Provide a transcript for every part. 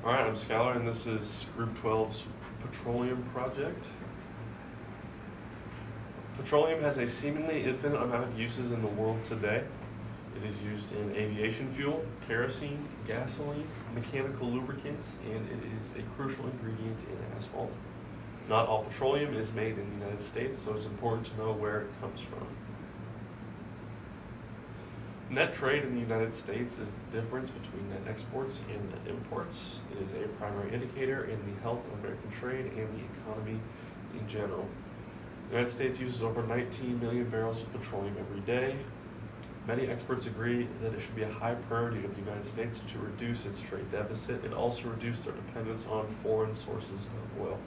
Alright, I'm Skyler, and this is Group 12's Petroleum project. Petroleum has a seemingly infinite amount of uses in the world today. It is used in aviation fuel, kerosene, gasoline, mechanical lubricants, and it is a crucial ingredient in asphalt. Not all petroleum is made in the United States, so it's important to know where it comes from. Net trade in the United States is the difference between net exports and net imports. It is a primary indicator in the health of American trade and the economy in general. The United States uses over 19 million barrels of petroleum every day. Many experts agree that it should be a high priority of the United States to reduce its trade deficit and also reduce their dependence on foreign sources of oil.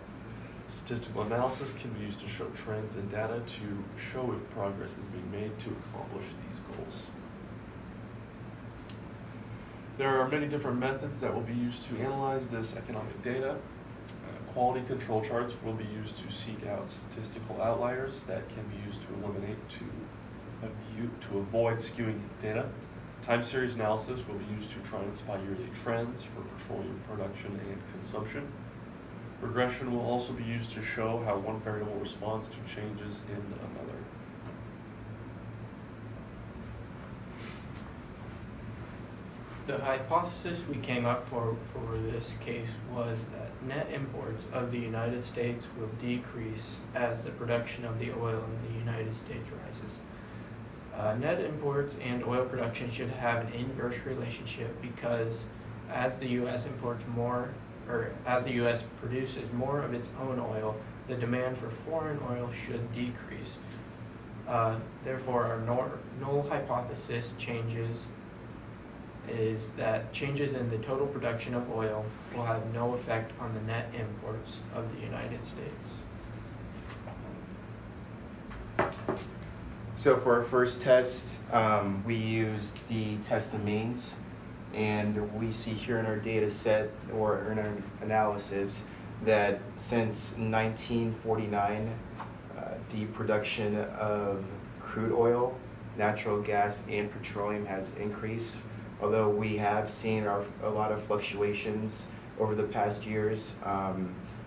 Statistical analysis can be used to show trends and data to show if progress is being made to accomplish these goals. There are many different methods that will be used to analyze this economic data. Quality control charts will be used to seek out statistical outliers that can be used to eliminate to avoid skewing data. Time series analysis will be used to try and spot yearly trends for petroleum production and consumption. Regression will also be used to show how one variable responds to changes in another. The hypothesis we came up for this case was that net imports of the United States will decrease as the production of the oil in the United States rises. Net imports and oil production should have an inverse relationship because as the U.S. as the U.S. produces more of its own oil, the demand for foreign oil should decrease. Therefore, our null hypothesis is that changes in the total production of oil will have no effect on the net imports of the United States. So for our first test, we used the test of means, and we see here in our data set or in our analysis that since 1949, the production of crude oil, natural gas, and petroleum has increased. Although we have seen a lot of fluctuations over the past years,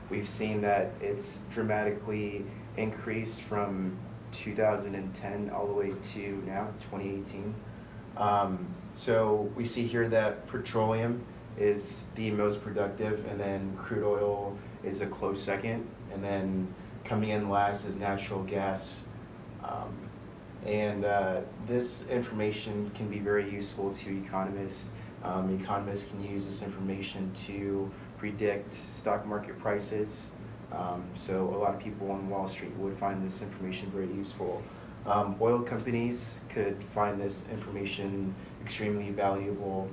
we've seen that it's dramatically increased from 2010 all the way to now, 2018. So we see here that petroleum is the most productive, and then crude oil is a close second, and then coming in last is natural gas. This information can be very useful to economists. Economists can use this information to predict stock market prices. So a lot of people on Wall Street would find this information very useful. Oil companies could find this information extremely valuable.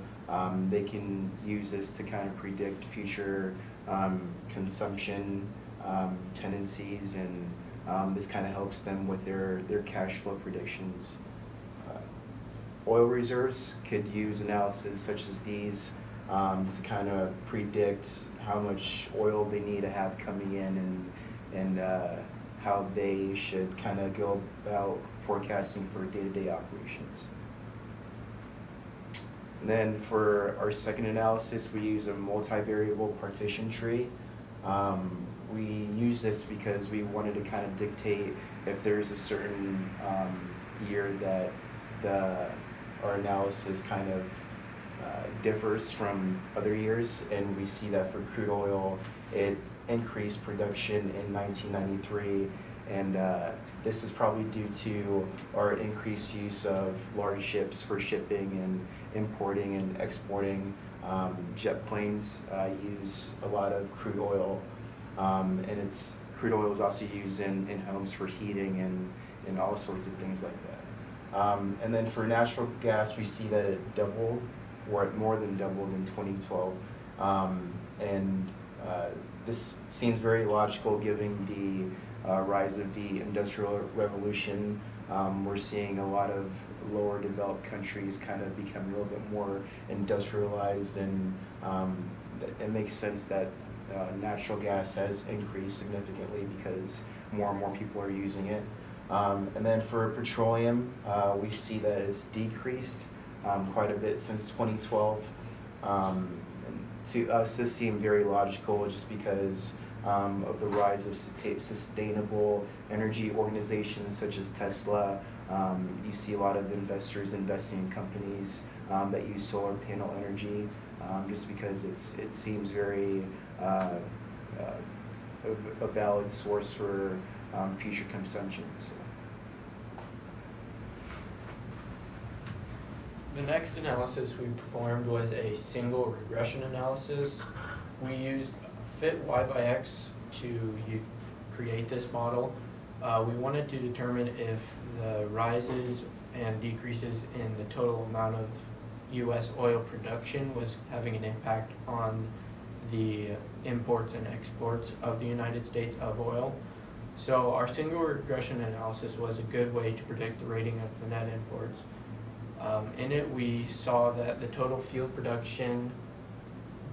They can use this to kind of predict future consumption tendencies, and this kind of helps them with their cash flow predictions. Oil reserves could use analysis such as these to kind of predict how much oil they need to have coming in, and how they should kind of go about forecasting for day-to-day operations. And then for our second analysis, we use a multivariable partition tree. We use this because we wanted to kind of dictate if there's a certain year that our analysis kind of differs from other years, and we see that for crude oil, it increased production in 1993, and this is probably due to our increased use of large ships for shipping and importing and exporting. Jet planes use a lot of crude oil, and crude oil is also used in homes for heating and all sorts of things like that. And then for natural gas, we see that it doubled, or it more than doubled in 2012. This seems very logical given the rise of the Industrial Revolution. We're seeing a lot of lower developed countries kind of become a little bit more industrialized, and it makes sense that natural gas has increased significantly because more and more people are using it. And then for petroleum, we see that it's decreased quite a bit since 2012. And to us, this seemed very logical just because of the rise of sustainable energy organizations such as Tesla. You see a lot of investors investing in companies that use solar panel energy, just because it seems very a valid source for future consumption. So. The next analysis we performed was a single regression analysis. We used fit y by x to create this model. We wanted to determine if the rises and decreases in the total amount of U.S. oil production was having an impact on the imports and exports of the United States of oil. So our single regression analysis was a good way to predict the rating of the net imports. In it, we saw that the total field production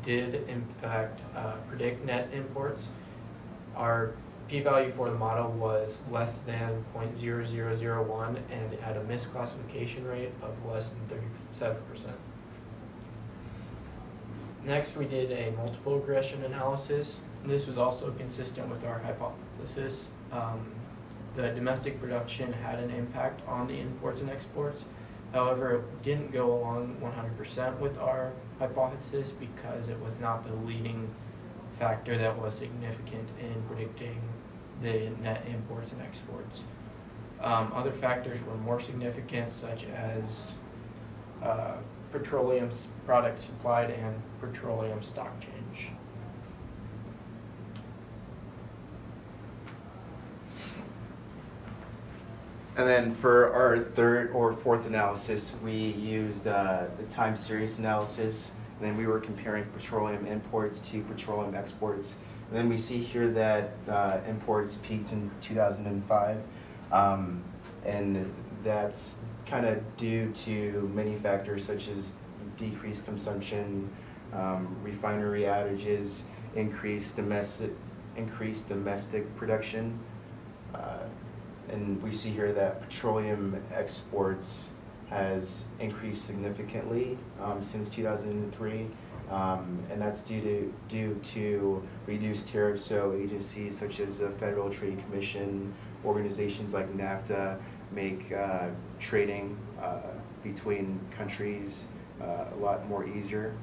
did in fact predict net imports. Our p-value for the model was less than 0.0001, and it had a misclassification rate of less than 37%. Next, we did a multiple regression analysis. This was also consistent with our hypothesis. The domestic production had an impact on the imports and exports. However, it didn't go along 100% with our hypothesis because it was not the leading factor that was significant in predicting the net imports and exports. Other factors were more significant, such as petroleum products supplied and petroleum stock change. And then for our third or fourth analysis, we used the time series analysis, and then we were comparing petroleum imports to petroleum exports. And then we see here that imports peaked in 2005, and that's kind of due to many factors such as decreased consumption, refinery outages, increased domestic production. And we see here that petroleum exports has increased significantly since 2003, and that's due to reduced tariffs. So agencies such as the Federal Trade Commission, organizations like NAFTA make trading between countries a lot more easier.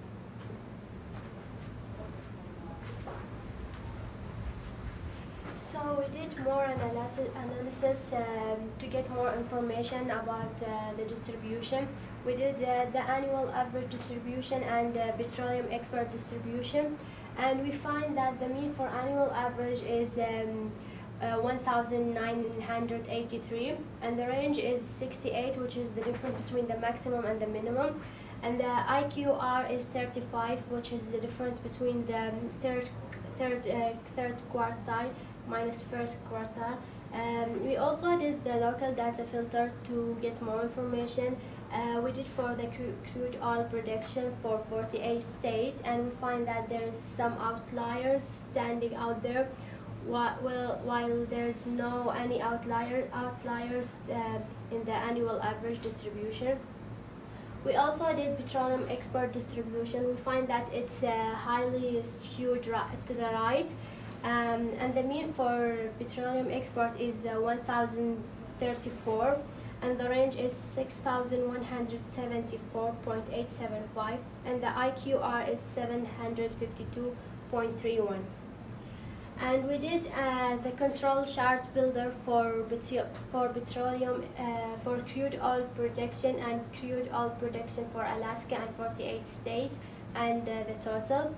So we did more analysis to get more information about the distribution. We did the annual average distribution and petroleum export distribution, and we find that the mean for annual average is 1,983, and the range is 68, which is the difference between the maximum and the minimum. And the IQR is 35, which is the difference between the third quartile minus first quartile. We also did the local data filter to get more information. We did for the crude oil production for 48 states, and we find that there is some outliers standing out there, while there's no any outliers in the annual average distribution. We also did petroleum export distribution. We find that it's highly skewed to the right, and the mean for petroleum export is 1,034, and the range is 6,174.875, and the IQR is 752.31. And we did the control chart builder for petroleum, for crude oil production and crude oil production for Alaska and 48 states, and the total.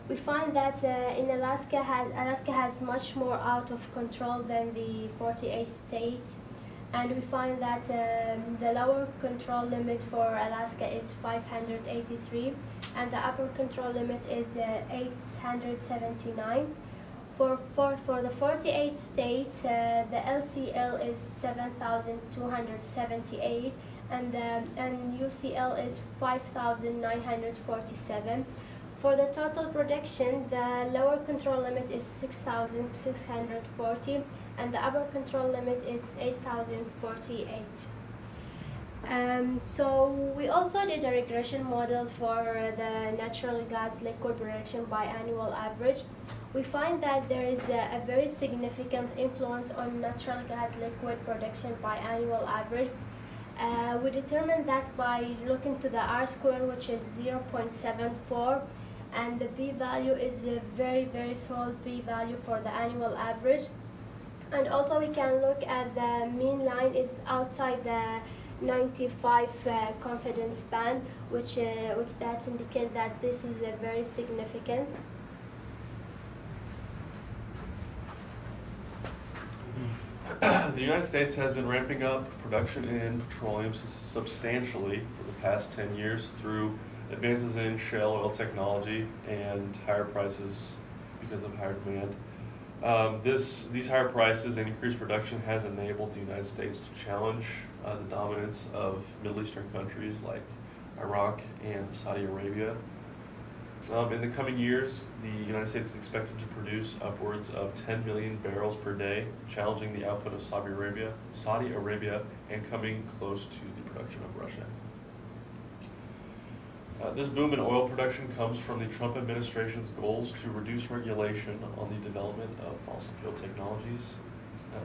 We find that in Alaska has much more out of control than the 48 states, and we find that the lower control limit for Alaska is 583, and the upper control limit is 879. For the 48 states, the LCL is 7,278, and UCL is 5,947. For the total production, the lower control limit is 6,640, and the upper control limit is 8,048. So we also did a regression model for the natural gas liquid production by annual average. We find that there is a very significant influence on natural gas liquid production by annual average. We determined that by looking to the R square, which is 0.74, and the p-value is a very, very small p-value for the annual average. And also we can look at the mean line is outside the 95 confidence band, which that indicates that this is a very significant. The United States has been ramping up production in petroleum substantially for the past 10 years through advances in shale oil technology and higher prices because of higher demand. These higher prices and increased production has enabled the United States to challenge the dominance of Middle Eastern countries like Iraq and Saudi Arabia. In the coming years, the United States is expected to produce upwards of 10 million barrels per day, challenging the output of Saudi Arabia, and coming close to the production of Russia. This boom in oil production comes from the Trump administration's goals to reduce regulation on the development of fossil fuel technologies.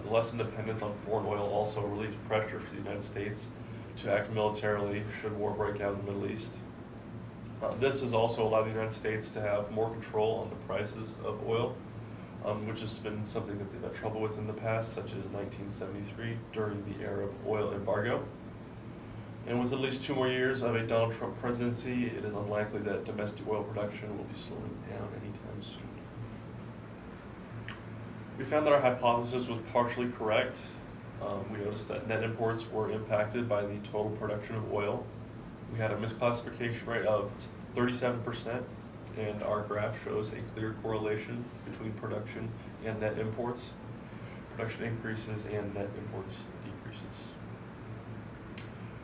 The lessened dependence on foreign oil also relieves pressure for the United States to act militarily should war break out in the Middle East. This has also allowed the United States to have more control on the prices of oil, which has been something that they've had trouble with in the past, such as 1973 during the Arab oil embargo. And with at least 2 more years of a Donald Trump presidency, it is unlikely that domestic oil production will be slowing down anytime soon. We found that our hypothesis was partially correct. We noticed that net imports were impacted by the total production of oil. We had a misclassification rate of 37%, and our graph shows a clear correlation between production and net imports. Production increases and net imports decreases.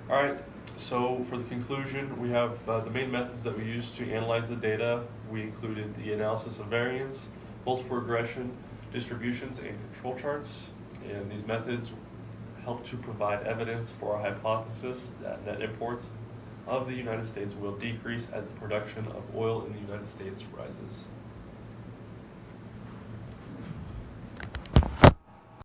All right, so for the conclusion, we have the main methods that we used to analyze the data. We included the analysis of variance, multiple regression, distributions, and control charts. And these methods help to provide evidence for our hypothesis that net imports of the United States will decrease as the production of oil in the United States rises.